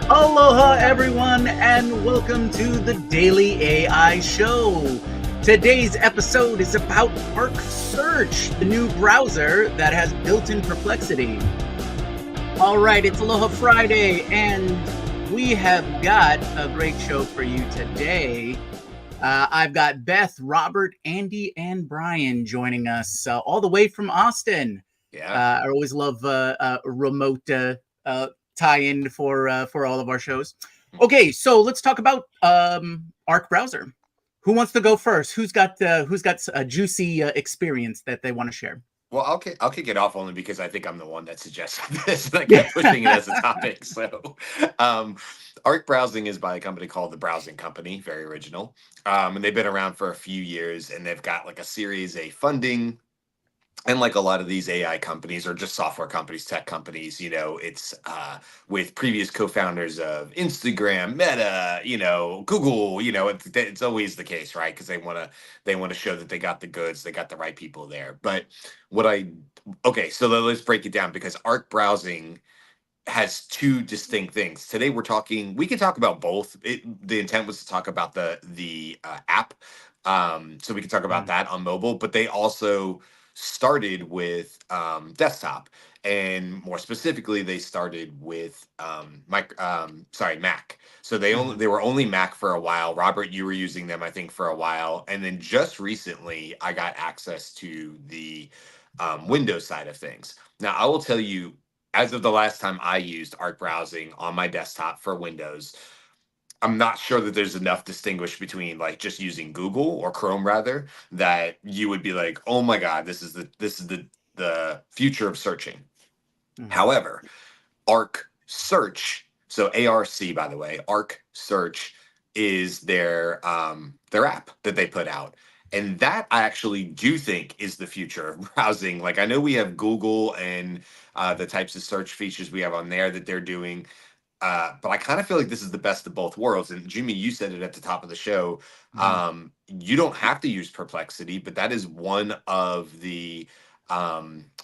Aloha, everyone, and welcome to the Daily AI Show. Today's episode is about Arc Search, the new browser that has built-in Perplexity. All right, it's Aloha Friday, and we have got a great show for you today. I've got Beth, Robert, Andy, and Brian joining us all the way from Austin. Yeah. I always love remote tie-in for all of our shows. Okay, so let's talk about Arc Browser. Who wants to go first? Who's got a juicy experience that they want to share? Well, I'll kick it off only because I think I'm the one that suggested this and I kept pushing it as a topic. So, Arc Browsing is by a company called The Browsing Company, very original. And they've been around for a few years, and they've got like a Series A funding. And like a lot of these AI companies or just software companies, tech companies, it's with previous co-founders of Instagram, Meta, Google, it's always the case, right? Because they want to show that they got the goods, they got the right people there. But so let's break it down because Arc Browsing has two distinct things. Today we can talk about both. The intent was to talk about the app, so we can talk about that on mobile. But they also started with desktop, and more specifically, they started with Mac. So they were only Mac for a while. Robert, you were using them, I think, for a while, and then just recently, I got access to the Windows side of things. Now, I will tell you, as of the last time I used Arc Browsing on my desktop for Windows, I'm not sure that there's enough distinguish between like just using Google or Chrome rather that you would be like, oh my God, this is the future of searching. However, Arc Search, so ARC by the way, Arc Search is their app that they put out. And that I actually do think is the future of browsing. Like I know we have Google and the types of search features we have on there that they're doing. But I kind of feel like this is the best of both worlds. And Jimmy, you said it at the top of the show. You don't have to use Perplexity, but that is one of the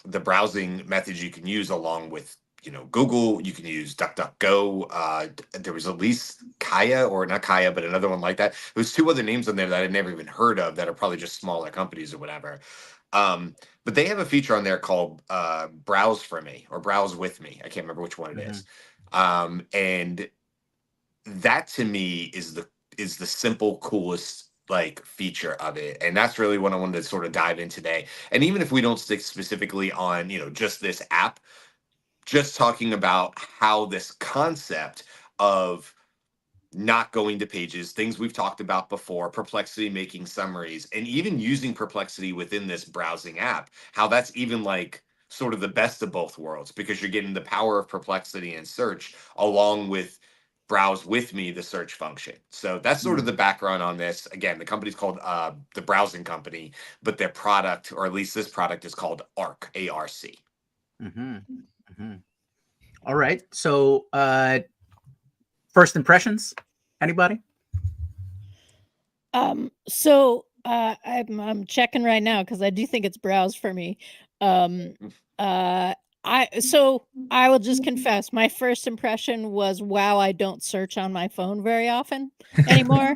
browsing methods you can use along with Google. You can use DuckDuckGo. There was at least Kaya, or not Kaya, but another one like that. There was two other names on there that I'd never even heard of that are probably just smaller companies or whatever. But they have a feature on there called Browse for Me or Browse with Me. I can't remember which one it is. And that to me is the simple, coolest like feature of it. And that's really what I wanted to sort of dive in today. And even if we don't stick specifically on, just this app, just talking about how this concept of not going to pages, things we've talked about before, Perplexity making summaries, and even using Perplexity within this browsing app, how that's even like sort of the best of both worlds because you're getting the power of Perplexity and search along with Browse with Me, the search function. So that's sort of the background on this. Again, the company's called the Browsing Company, but their product, or at least this product, is called Arc, A-R-C. All right. So first impressions, anybody? I'm checking right now because I do think it's Browse for Me. I will just confess, my first impression was, wow, I don't search on my phone very often anymore.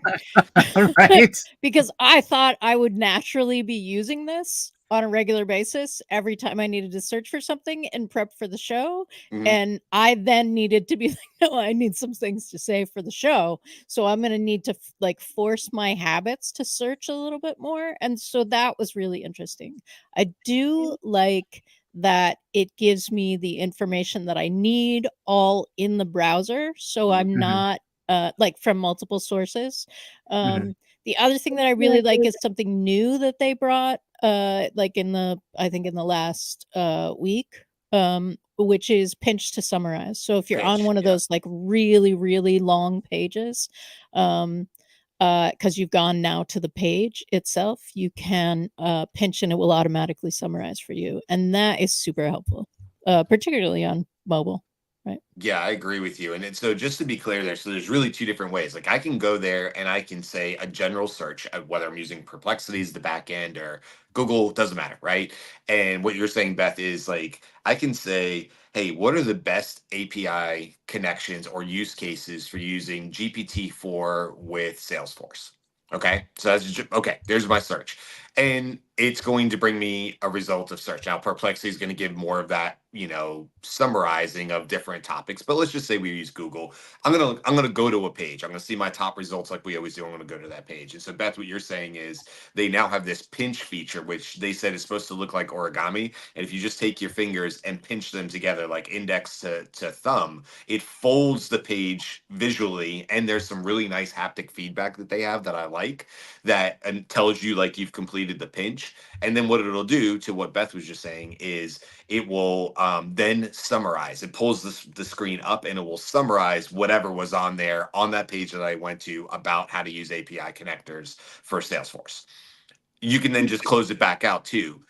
Right. Because I thought I would naturally be using this on a regular basis every time I needed to search for something and prep for the show. And I then needed to be like, no, I need some things to say for the show. So I'm going to need to force my habits to search a little bit more. And so that was really interesting. I do like that it gives me the information that I need all in the browser. So I'm not from multiple sources. The other thing that I really like is something new that they brought I think in the last week, which is pinch to summarize. So if you're on one of those like really, really long pages, because you've gone now to the page itself, you can pinch and it will automatically summarize for you. And that is super helpful, particularly on mobile. Right. Yeah, I agree with you. And so just to be clear there, so there's really two different ways. Like I can go there and I can say a general search, whether I'm using Perplexity as the back end or Google, doesn't matter, right? And what you're saying, Beth, is like I can say, hey, what are the best API connections or use cases for using GPT-4 with Salesforce? Okay, so okay. There's my search, and it's going to bring me a result of search. Now, Perplexity is going to give more of that, summarizing of different topics. But let's just say we use Google. I'm gonna go to a page. I'm gonna see my top results like we always do. I'm gonna go to that page. And so, Beth, what you're saying is they now have this pinch feature, which they said is supposed to look like origami. And if you just take your fingers and pinch them together, like index to thumb, it folds the page visually. And there's some really nice haptic feedback that they have that I like, that and tells you like you've completed the pinch. And then what it'll do, to what Beth was just saying, is it will then summarize. It pulls the screen up and it will summarize whatever was on there on that page that I went to about how to use API connectors for Salesforce. You can then just close it back out too.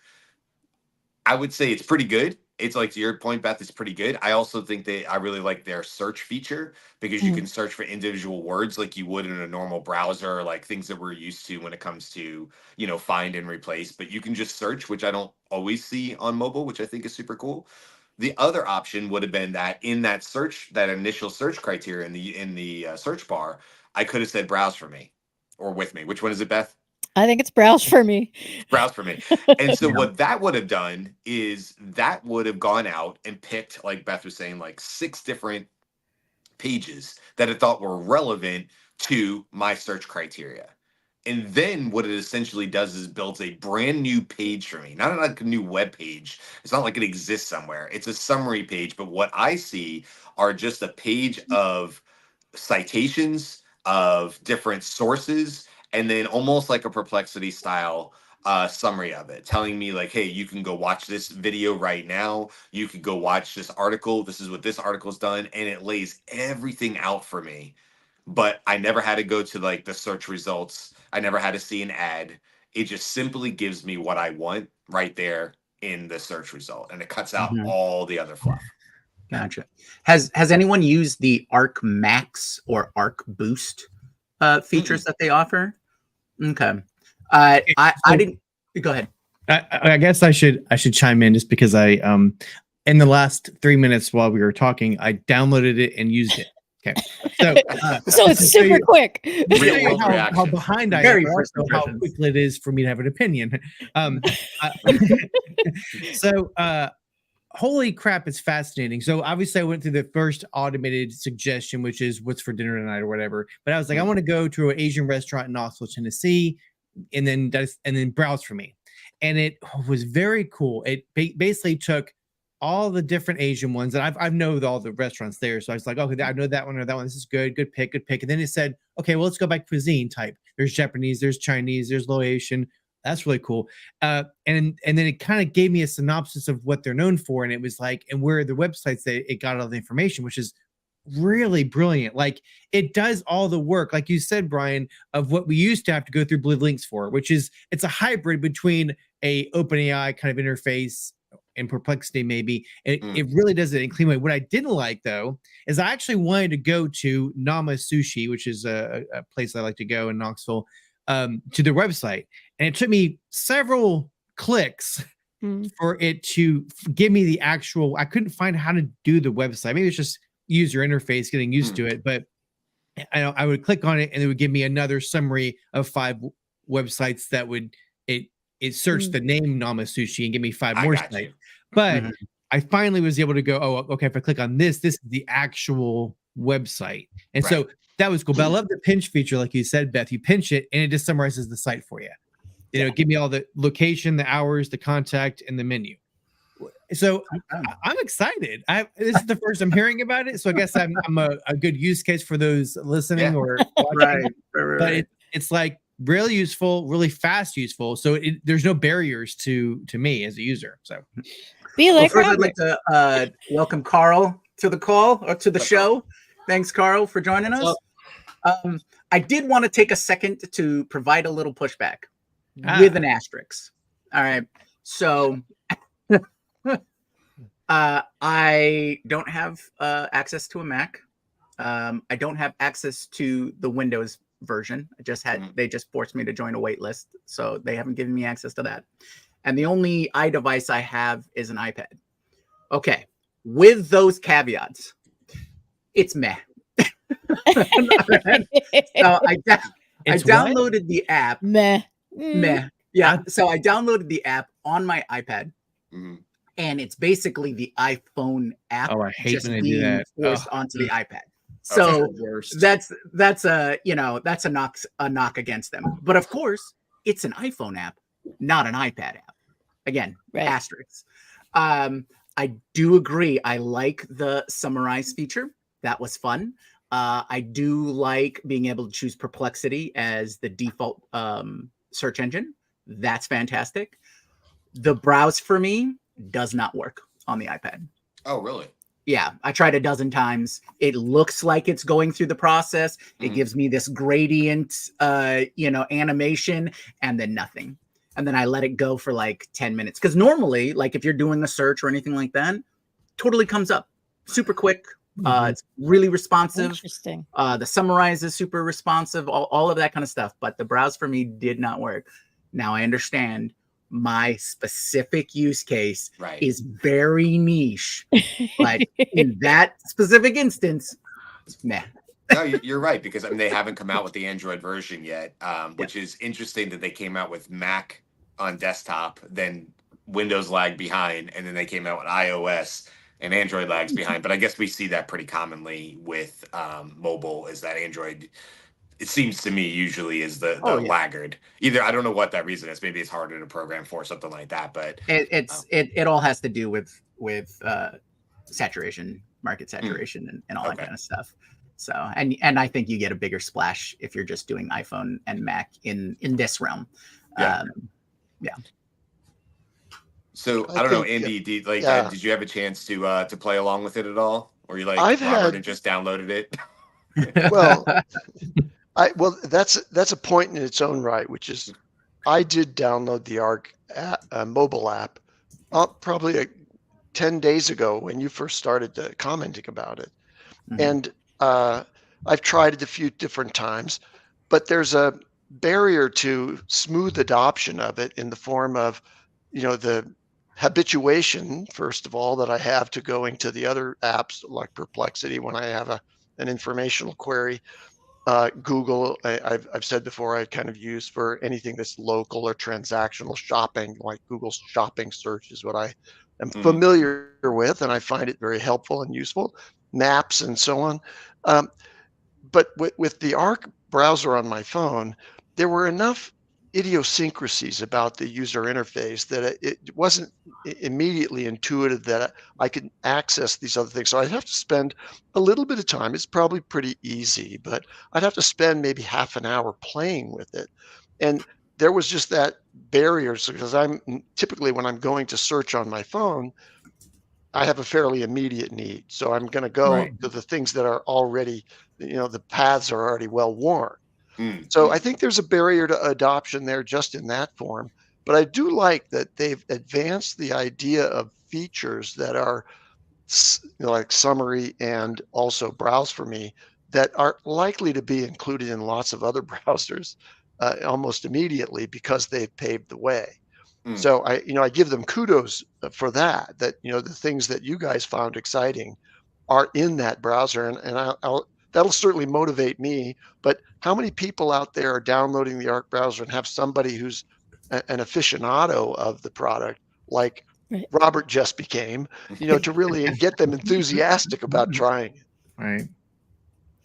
I would say it's pretty good. It's like, to your point, Beth, it's pretty good. I also think I really like their search feature, because you can search for individual words like you would in a normal browser, like things that we're used to when it comes to, find and replace. But you can just search, which I don't always see on mobile, which I think is super cool. The other option would have been that in that search, that initial search criteria in the search bar, I could have said browse for me or with me. Which one is it, Beth? I think it's browse for me. Browse for me. And so what that would have done is that would have gone out and picked, like Beth was saying, like 6 different pages that it thought were relevant to my search criteria. And then what it essentially does is builds a brand new page for me, not like a new web page. It's not like it exists somewhere. It's a summary page. But what I see are just a page of citations of different sources, and then almost like a Perplexity style summary of it, telling me like, hey, you can go watch this video right now. You could go watch this article. This is what this article's done. And it lays everything out for me. But I never had to go to like the search results. I never had to see an ad. It just simply gives me what I want right there in the search result. And it cuts out all the other fluff. Gotcha. Has anyone used the Arc Max or Arc Boost features that they offer? Okay. I didn't. Go ahead. I guess I should chime in, just because I in the last 3 minutes while we were talking, I downloaded it and used it. Okay. So it's super quick. Real how behind I am, also how quickly it is for me to have an opinion. Holy crap, it's fascinating. So obviously I went through the first automated suggestion, which is what's for dinner tonight or whatever. But I was like, I want to go to an Asian restaurant in Knoxville, Tennessee, and then browse for me. And it was very cool. It basically took all the different Asian ones, and I've known all the restaurants there. So I was like, okay, I know that one or that one. This is good pick. And then it said, okay, well, let's go back to cuisine type. There's Japanese, there's Chinese, there's Laotian. That's really cool. And then it kind of gave me a synopsis of what they're known for. And it was like, and where the websites it got all the information, which is really brilliant. Like, it does all the work, like you said, Brian, of what we used to have to go through Blue Links for, which is, it's a hybrid between a OpenAI kind of interface and Perplexity maybe. It really does it in a clean way. What I didn't like, though, is I actually wanted to go to Nama Sushi, which is a place I like to go in Knoxville, to their website. And it took me several clicks for it to give me the actual, I couldn't find how to do the website. Maybe it's just user interface, getting used to it. But I would click on it and it would give me another summary of 5 websites that would, it searched the name Nama Sushi and give me 5 more sites. But I finally was able to go, oh, okay, if I click on this is the actual website. And so that was cool. But I love the pinch feature, like you said, Beth. You pinch it and it just summarizes the site for you. Give me all the location, the hours, the contact, and the menu. So I'm excited. This is the first I'm hearing about it. So I guess I'm a good use case for those listening or watching. Right. But it's like really useful, really fast useful. So there's no barriers to me as a user. So be like, first I'd like to welcome Carl to the call or to the show. Thanks, Carl, for joining us. I did want to take a second to provide a little pushback with an asterisk. All right. So I don't have access to a Mac. I don't have access to the Windows version. They just forced me to join a wait list, so they haven't given me access to that. And the only iDevice I have is an iPad. Okay, with those caveats, it's meh. So I downloaded the app. Meh. Meh. Yeah. So I downloaded the app on my iPad, and it's basically the iPhone app. Oh, I hate just when they being do that. forced onto the iPad. So that's a that's a knock against them. But of course, it's an iPhone app, not an iPad app. Again, asterisks. I do agree. I like the summarize feature. That was fun. I do like being able to choose Perplexity as the default search engine. That's fantastic. The browse for me does not work on the iPad. Oh, really? Yeah, I tried a dozen times. It looks like it's going through the process. It gives me this gradient, animation, and then nothing. And then I let it go for like 10 minutes. Because normally, like if you're doing a search or anything like that, totally comes up super quick. It's really responsive. Interesting. The summarize is super responsive, all of that kind of stuff. But the browse for me did not work. Now I understand my specific use case is very niche. But in that specific instance, nah. No, you're right, because I mean they haven't come out with the Android version yet, which is interesting that they came out with Mac on desktop, then Windows lagged behind, and then they came out with iOS and Android lags behind. But I guess we see that pretty commonly with mobile, is that Android, it seems to me, usually is the laggard. Either I don't know what that reason is. Maybe it's harder to program for, something like that. But it all has to do with saturation, market saturation, and all that kind of stuff. So and I think you get a bigger splash if you're just doing iPhone and Mac in this realm. So I don't know, Andy. Did you have a chance to play along with it at all, or you like Robert and just downloaded it? Well, that's a point in its own right, which is I did download the Arc mobile app probably 10 days ago when you first started commenting about it, and I've tried it a few different times, but there's a barrier to smooth adoption of it in the form of, the habituation, first of all, that I have to going to the other apps like Perplexity when I have an informational query. Google, I've said before, I kind of use for anything that's local or transactional shopping, like Google's shopping search is what I am familiar with, and I find it very helpful and useful. Maps and so on. But with the Arc browser on my phone, there were enough idiosyncrasies about the user interface that it wasn't immediately intuitive that I could access these other things. So I'd have to spend a little bit of time. It's probably pretty easy, but I'd have to spend maybe half an hour playing with it. And there was just that barrier, because I'm typically, when I'm going to search on my phone, I have a fairly immediate need. So I'm going to go to the things that are already, the paths are already well worn. So I think there's a barrier to adoption there just in that form. But I do like that they've advanced the idea of features that are like summary and also browse for me that are likely to be included in lots of other browsers almost immediately because they've paved the way. So I give them kudos for that the things that you guys found exciting are in that browser, and that'll certainly motivate me. But how many people out there are downloading the Arc browser and have somebody who's an aficionado of the product, like Robert just became, to really get them enthusiastic about trying it? Right.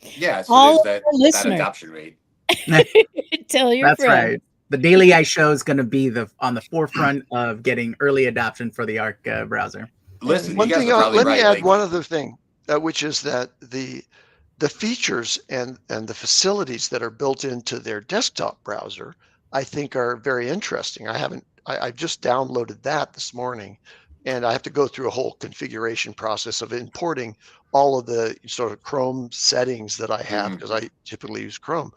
Yeah. So there's that adoption rate. Tell your That's friend. right. The Daily AI show is going to be on the forefront of getting early adoption for the Arc browser. Listen, one you guys thing. are probably Let me right. add one other thing, which is that the features and the facilities that are built into their desktop browser, I think, are very interesting. I've just downloaded that this morning, and I have to go through a whole configuration process of importing all of the sort of Chrome settings that I have, because I typically use Chrome.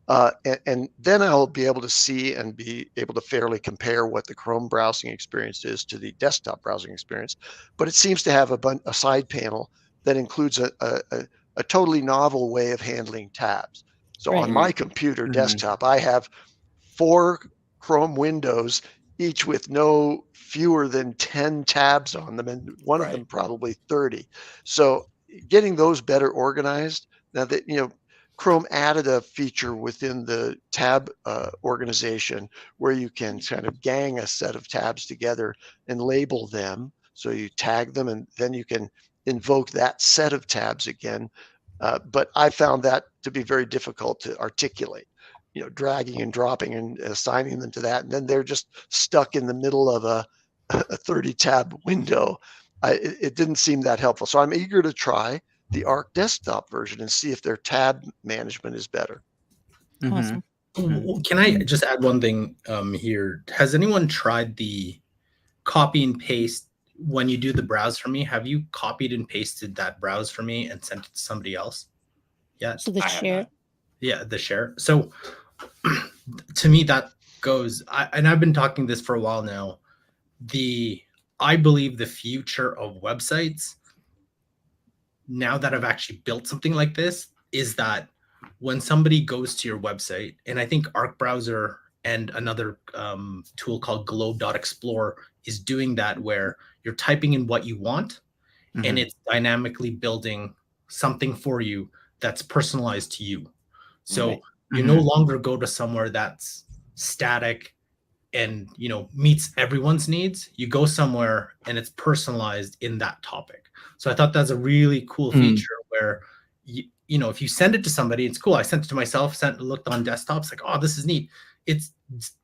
And then I'll be able to see and be able to fairly compare what the Chrome browsing experience is to the desktop browsing experience. But it seems to have a side panel that includes a totally novel way of handling tabs. So Right. on my computer desktop, I have 4 Chrome windows, each with no fewer than 10 tabs on them, and one of them probably 30. So getting those better organized, now that, Chrome added a feature within the tab organization where you can kind of gang a set of tabs together and label them. So you tag them, and then you can invoke that set of tabs again. But I found that to be very difficult to articulate, dragging and dropping and assigning them to that. And then they're just stuck in the middle of a 30 tab window. It didn't seem that helpful. So I'm eager to try the Arc desktop version and see if their tab management is better. Awesome. Can I just add one thing here? Has anyone tried the copy and paste when you do the browse for me? Have you copied and pasted that browse for me and sent it to somebody else? Yeah. So the share. Yeah, the share. So to me, that goes, and I've been talking this for a while now. I believe the future of websites, now that I've actually built something like this, is that when somebody goes to your website, and I think Arc Browser and another tool called Globe.Explore is doing that, where you're typing in what you want and it's dynamically building something for you that's personalized to you. So you no longer go to somewhere that's static and meets everyone's needs. You go somewhere and it's personalized in that topic. So I thought that's a really cool feature where if you send it to somebody, it's cool. I sent it to myself, looked on desktops, like, oh, this is neat. It's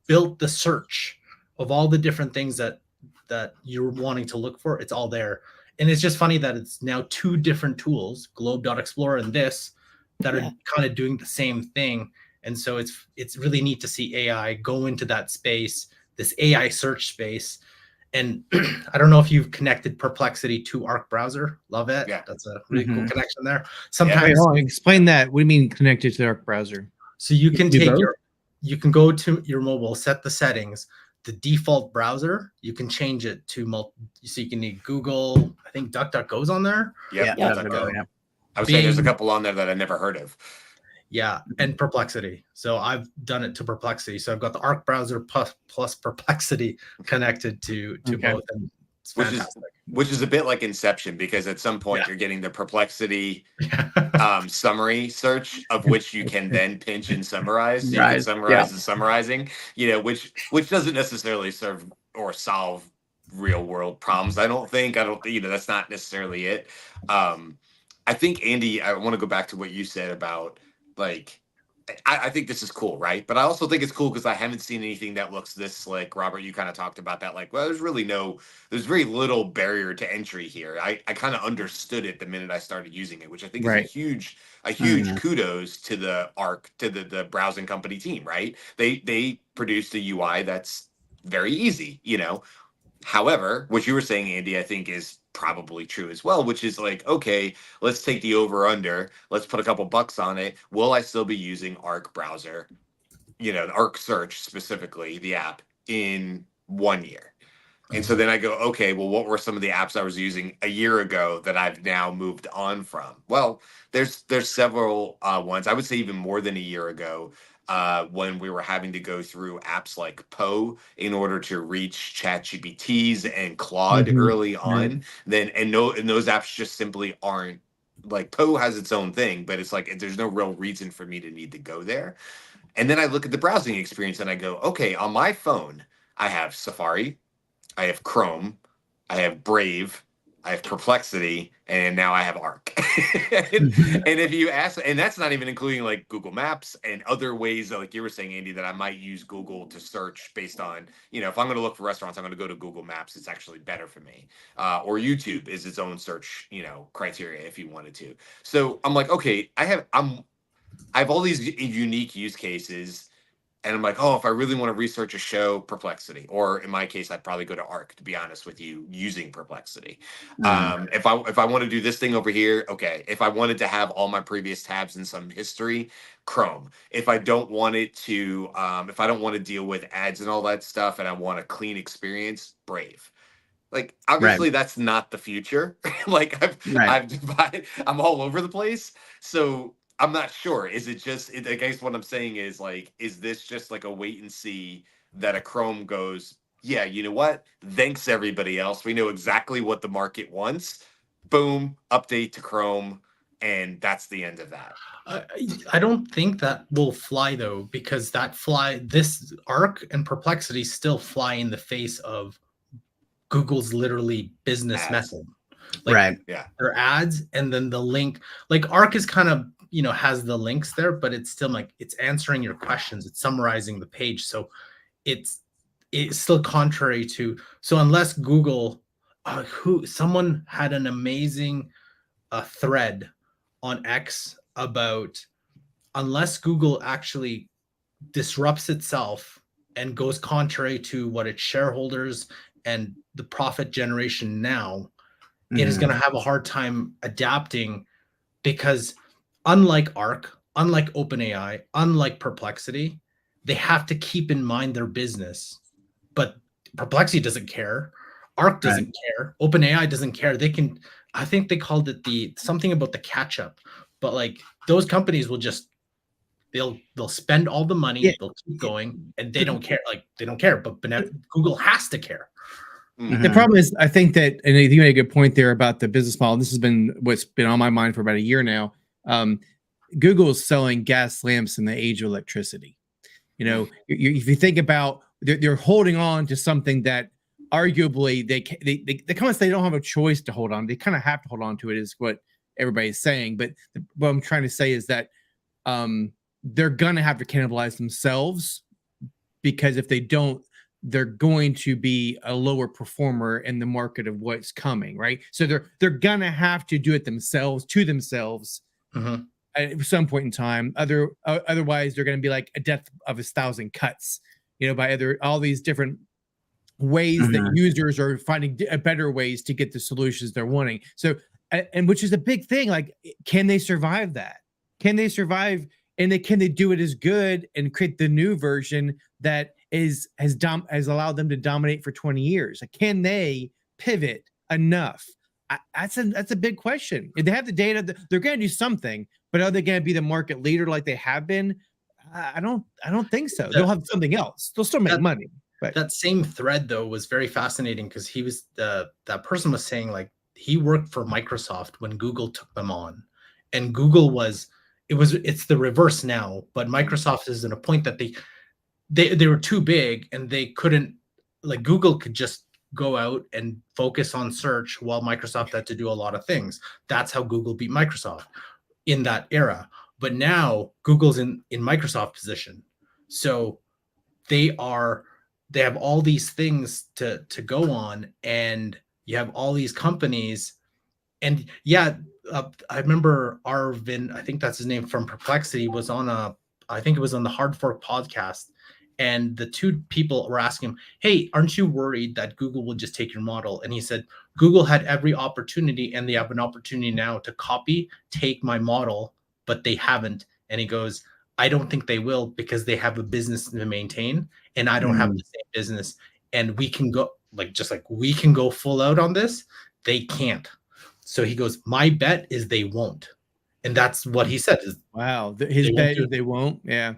built the search of all the different things that you're wanting to look for. It's all there. And it's just funny that it's now 2 different tools, Globe.Explore and this, that are kind of doing the same thing. And so it's really neat to see AI go into that space, this AI search space. And I don't know if you've connected Perplexity to Arc Browser. Love it. Yeah. That's a really cool connection there. Sometimes explain that. What do you mean connected to the Arc Browser? So you can you can go to your mobile, set the settings, the default browser, you can change it to so you can need Google, I think DuckDuckGo's on there. Yeah. I was saying there's a couple on there that I never heard of. Yeah, and Perplexity. So I've done it to Perplexity. So I've got the Arc Browser plus Perplexity connected to both. And it's fantastic. Which is a bit like Inception, because at some point you're getting the Perplexity summary search, of which you can then pinch and summarize. So you can summarize the summarizing, which doesn't necessarily serve or solve real world problems. I don't think that's not necessarily it. I think, Andy, I want to go back to what you said about, like, I think this is cool, right? But I also think it's cool because I haven't seen anything that looks this slick. Robert, you kind of talked about that. Like, well, there's very little barrier to entry here. I kind of understood it the minute I started using it, which I think is a huge kudos to the browsing company team, right? They produced a UI that's very easy, However, what you were saying, Andy, I think is probably true as well, which is like, okay, let's take the over under. Let's put a couple bucks on it. Will I still be using Arc Browser, the Arc Search specifically, the app, in 1 year? And so then I go, okay, well, what were some of the apps I was using a year ago that I've now moved on from? Well, there's several ones. I would say even more than a year ago. When we were having to go through apps like Poe in order to reach ChatGPTs and Claude early on, and those apps just simply aren't, like, Poe has its own thing, but it's like there's no real reason for me to need to go there. And then I look at the browsing experience and I go, okay, on my phone, I have Safari, I have Chrome, I have Brave, I have Perplexity, and now I have Arc. and if you ask, and that's not even including like Google Maps and other ways, like you were saying, Andy, that I might use Google to search based on, if I'm going to look for restaurants, I'm going to go to Google Maps. It's actually better for me. Or YouTube is its own search, criteria if you wanted to. So I'm like, okay, I have all these unique use cases. And I'm like, oh, if I really want to research a show, Perplexity, or in my case, I'd probably go to Arc, to be honest with you, using Perplexity. If I want to do this thing over here, okay. If I wanted to have all my previous tabs in some history, Chrome. If I don't want it to, if I don't want to deal with ads and all that stuff, and I want a clean experience, Brave. Like, obviously, that's not the future. Like, I've divided, I'm all over the place. So I'm not sure. Is it just, I guess what I'm saying is, like, is this just like a wait and see that a Chrome goes, yeah, you know what? Thanks, everybody else. We know exactly what the market wants. Boom, update to Chrome. And that's the end of that. I don't think that will fly, though, because this Arc and Perplexity still fly in the face of Google's literally business method. Like, right. Yeah. Their ads, and then the link. Like, Arc is kind of, has the links there, but it's still like it's answering your questions, it's summarizing the page. So it's still contrary to, so unless Google, someone had an amazing thread on X about, unless Google actually disrupts itself and goes contrary to what its shareholders and the profit generation now, it is going to have a hard time adapting, because unlike Arc, unlike OpenAI, unlike Perplexity, they have to keep in mind their business. But Perplexity doesn't care. Arc doesn't care. OpenAI doesn't care. They can, I think they called it something about the catch up. But like, those companies will just, they'll spend all the money, they'll keep going, and they don't care. Like, they don't care. But Google has to care. The problem is, I think that, and you made a good point there about the business model. This has been what's been on my mind for about a year now. Google is selling gas lamps in the age of electricity. If you think about, they're holding on to something that arguably they come and say they don't have a choice to hold on. They kind of have to hold on to it, is what everybody's saying. But what I'm trying to say is that they're going to have to cannibalize themselves, because if they don't, they're going to be a lower performer in the market of what's coming, right? So they're gonna have to do it themselves to themselves at some point in time. Otherwise, they're gonna be like a death of 1,000 cuts, by all these different ways that users are finding better ways to get the solutions they're wanting. So, and which is a big thing. Like, can they survive that? Can they survive? And can they do it as good and create the new version that has allowed them to dominate for 20 years? Like, can they pivot enough? That's a big question. If they have the data, they're going to do something, but are they going to be the market leader like they have been? I don't think so. They'll have something else. They'll still make money. But that same thread, though, was very fascinating, because he was that person was saying, like, he worked for Microsoft when Google took them on, and Google it's the reverse now, but Microsoft is at a point that they were too big, and they couldn't, like, Google could just go out and focus on search while Microsoft had to do a lot of things. That's how Google beat Microsoft in that era. But now Google's in Microsoft position. So they have all these things to go on, and you have all these companies. And I remember Arvin, I think that's his name, from Perplexity, was on I think it was on the Hard Fork podcast. And the two people were asking him, hey, aren't you worried that Google will just take your model? And he said, Google had every opportunity, and they have an opportunity now to take my model, but they haven't. And he goes, I don't think they will, because they have a business to maintain, and I don't have the same business. And we can go, we can go full out on this. They can't. So he goes, my bet is they won't. And that's what he said. Wow. His bet is they won't. Yeah.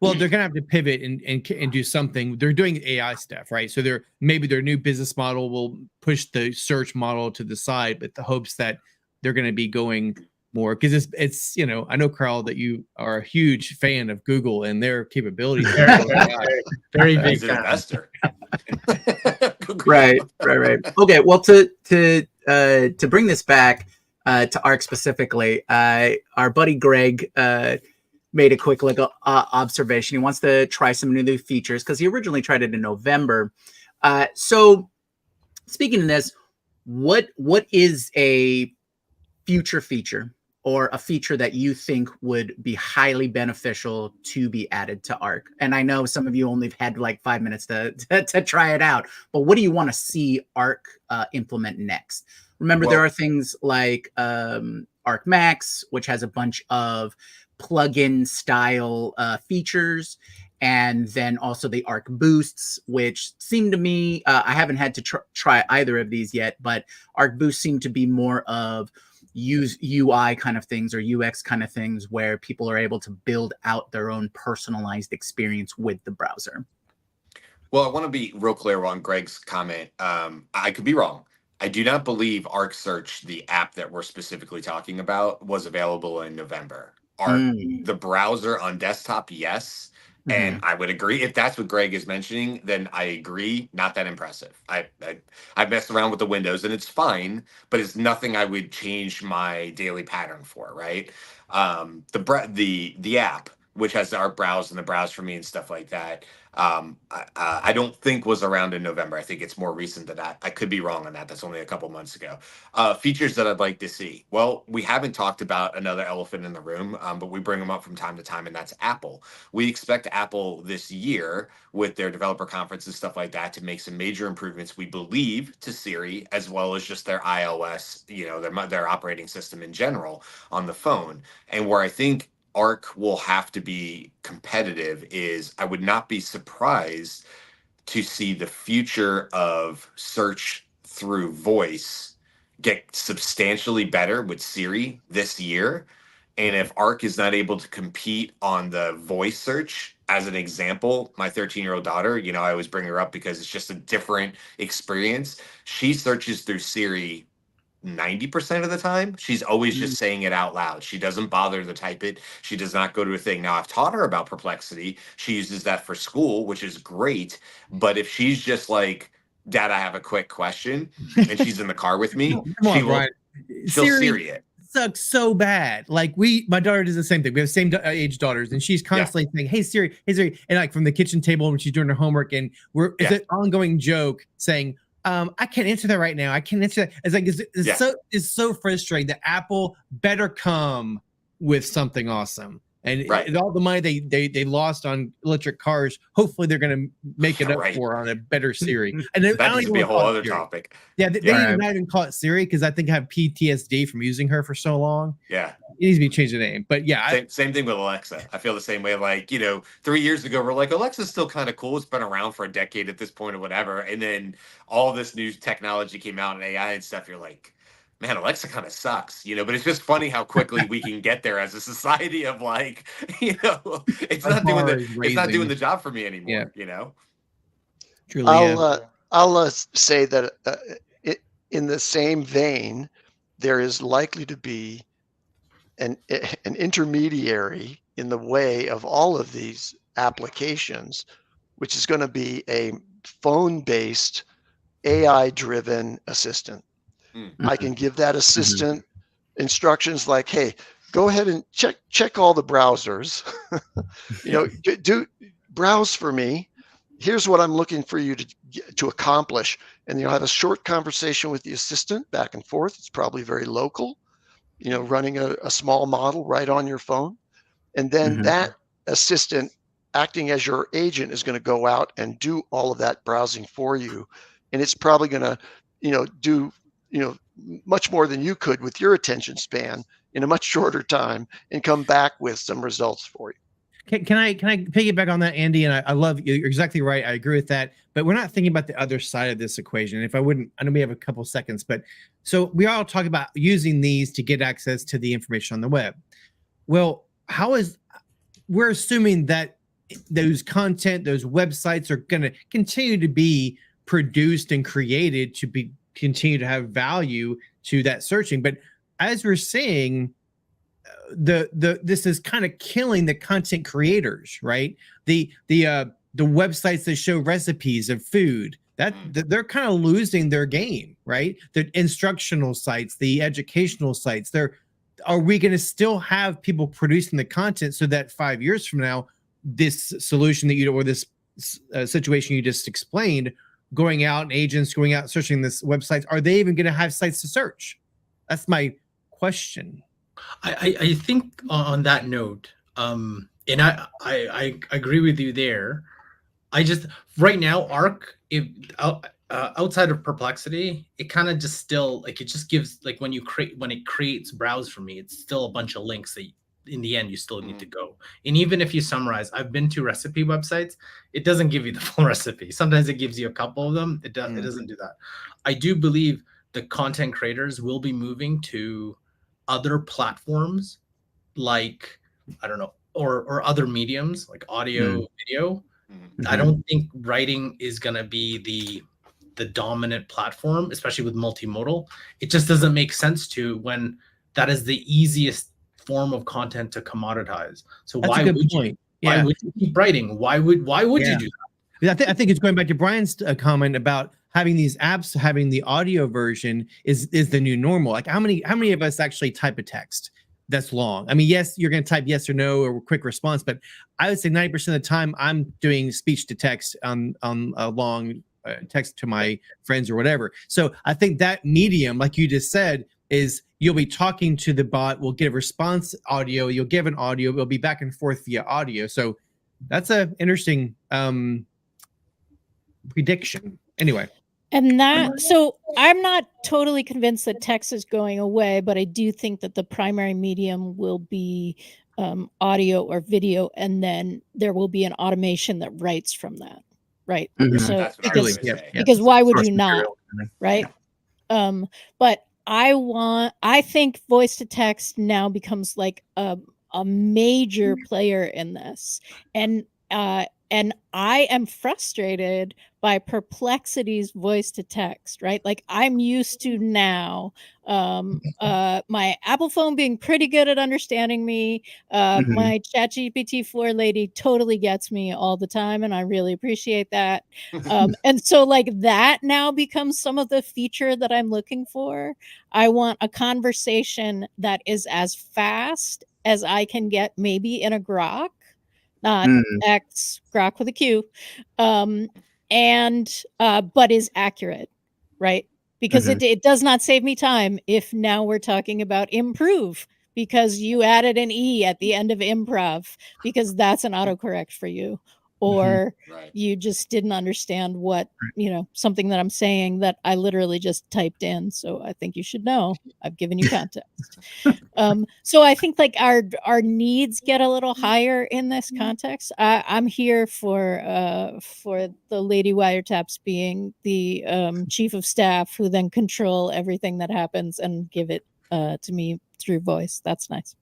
Well, they're gonna have to pivot and do something. They're doing AI stuff, right? So maybe their new business model will push the search model to the side, but the hopes that they're going to be going more, because it's I know, Carl, that you are a huge fan of Google and their capabilities. Very big investor. Right. Okay, well, to bring this back to Arc specifically, our buddy Greg made a quick observation. He wants to try some new features because he originally tried it in November. So speaking of this, what is a future feature or a feature that you think would be highly beneficial to be added to Arc? And I know some of you only had like 5 minutes to try it out, but what do you want to see Arc implement next? Remember, there are things like Arc Max, which has a bunch of plugin style features, and then also the Arc Boosts, which seem to me, I haven't had to try either of these yet, but Arc Boosts seem to be more of UI kind of things or UX kind of things where people are able to build out their own personalized experience with the browser. Well, I want to be real clear on Greg's comment. I could be wrong. I do not believe Arc Search, the app that we're specifically talking about, was available in November. The browser on desktop, yes. And I would agree. If that's what Greg is mentioning, then I agree. Not that impressive. I messed around with the windows and it's fine, but it's nothing I would change my daily pattern for, right? The app, which has the Arc Browse and the Browse for Me and stuff like that, I don't think was around in November. I think it's more recent than that. I could be wrong on that. That's only a couple months ago. Features that I'd like to see. Well, we haven't talked about another elephant in the room, but we bring them up from time to time, and that's Apple. We expect Apple this year with their developer conference and stuff like that to make some major improvements, we believe, to Siri, as well as just their iOS, their operating system in general on the phone. And where I think Arc will have to be competitive is I would not be surprised to see the future of search through voice get substantially better with Siri this year. And if Arc is not able to compete on the voice search, as an example, my 13-year-old daughter, I always bring her up because it's just a different experience. She searches through Siri 90% of the time. She's always just saying it out loud. She doesn't bother to type it. She does not go to a thing. Now, I've taught her about Perplexity. She uses that for school, which is great. But if she's just like, Dad, I have a quick question, and she's in the car with me, she'll Siri it. Sucks so bad. Like my daughter does the same thing. We have the same age daughters, and she's constantly saying, "Hey Siri, and like from the kitchen table when she's doing her homework, and it's an ongoing joke saying, I can't answer that right now. I can't answer that. It's like it's so frustrating that Apple better come with something awesome. And all the money they lost on electric cars, hopefully they're going to make it up for on a better Siri. And that needs to be a whole other topic. Yeah, they didn't even call it Siri because I think I have PTSD from using her for so long. Yeah. It needs to be changed the name. But yeah. Same thing with Alexa. I feel the same way. Like, 3 years ago, we're like, Alexa's still kind of cool. It's been around for a decade at this point or whatever. And then all this new technology came out and AI and stuff. You're like, man, Alexa kind of sucks, but it's just funny how quickly we can get there as a society of like, it's not doing the job for me anymore, Truly, I'll say that in the same vein, there is likely to be an intermediary in the way of all of these applications, which is going to be a phone-based AI-driven assistant. I can give that assistant instructions like, hey, go ahead and check all the browsers, do browse for me. Here's what I'm looking for you to accomplish. And you'll have a short conversation with the assistant back and forth. It's probably very local, running a small model right on your phone. And then that assistant acting as your agent is going to go out and do all of that browsing for you. And it's probably going to, do much more than you could with your attention span in a much shorter time and come back with some results for you. Can I piggyback on that, Andy? And I love you. You're exactly right. I agree with that. But we're not thinking about the other side of this equation. If I know we have a couple seconds, but so we all talk about using these to get access to the information on the web. Well, we're assuming that those content, those websites are going to continue to be produced and created to continue to have value to that searching. But as we're seeing, this is kind of killing the content creators, right? The websites that show recipes of food, they're kind of losing their game, right? The instructional sites, the educational sites, are we going to still have people producing the content so that 5 years from now, this solution or this situation you just explained, going out and agents going out searching this websites, are they even going to have sites to search? That's my question. I think on that note, and I agree with you there. I just right now Arc, if outside of Perplexity, it kind of just still like it just gives like when it creates browse for me, it's still a bunch of links that in the end you still need to go. And even if you summarize, I've been to recipe websites, it doesn't give you the full recipe. Sometimes it gives you a couple of them. It doesn't do that. I do believe the content creators will be moving to other platforms like I don't know or other mediums like audio, video. I don't think writing is going to be the dominant platform, especially with multimodal. It just doesn't make sense to when that is the easiest form of content to commoditize. So That's why a good would point. you? Why would you keep writing? Why would you do that? I think it's going back to Brian's comment about having these apps, having the audio version is the new normal. Like how many of us actually type a text that's long? I mean, yes, you're going to type yes or no or quick response, but I would say 90% of the time I'm doing speech to text on a long text to my friends or whatever. So I think that medium, like you just said, is you'll be talking to the bot, we'll get a response audio, you'll give an audio, it'll be back and forth via audio. So that's an interesting prediction. Anyway. And so I'm not totally convinced that text is going away, but I do think that the primary medium will be audio or video, and then there will be an automation that writes from that, right? So because why would you not, right? But I think voice to text now becomes like a major player in this, and I am frustrated by Perplexity's voice to text, right? Like I'm used to now my Apple phone being pretty good at understanding me. My ChatGPT 4 lady totally gets me all the time, and I really appreciate that. And so like that now becomes some of the feature that I'm looking for. I want a conversation that is as fast as I can get maybe in a Grok. Not X, Grok with a Q, but is accurate, right? Because it does not save me time if now we're talking about improve because you added an E at the end of improv because that's an autocorrect for you. Or you just didn't understand what, something that I'm saying that I literally just typed in. So I think you should know. I've given you context. So I think like our needs get a little higher in this context. I'm here for the lady wiretaps being the chief of staff who then control everything that happens and give it to me through voice. That's nice.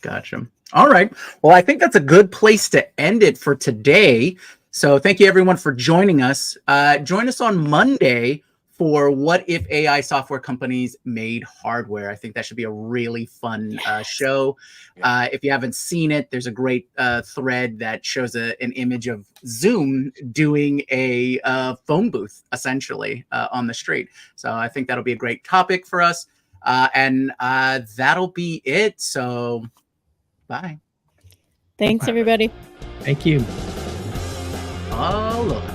Gotcha. All right. Well, I think that's a good place to end it for today. So thank you everyone for joining us. Join us on Monday for What If AI Software Companies Made Hardware. I think that should be a really fun show. If you haven't seen it, there's a great thread that shows an image of Zoom doing a phone booth, essentially, on the street. So I think that'll be a great topic for us. And that'll be it. So bye. Thanks, everybody. Thank you. Oh, look.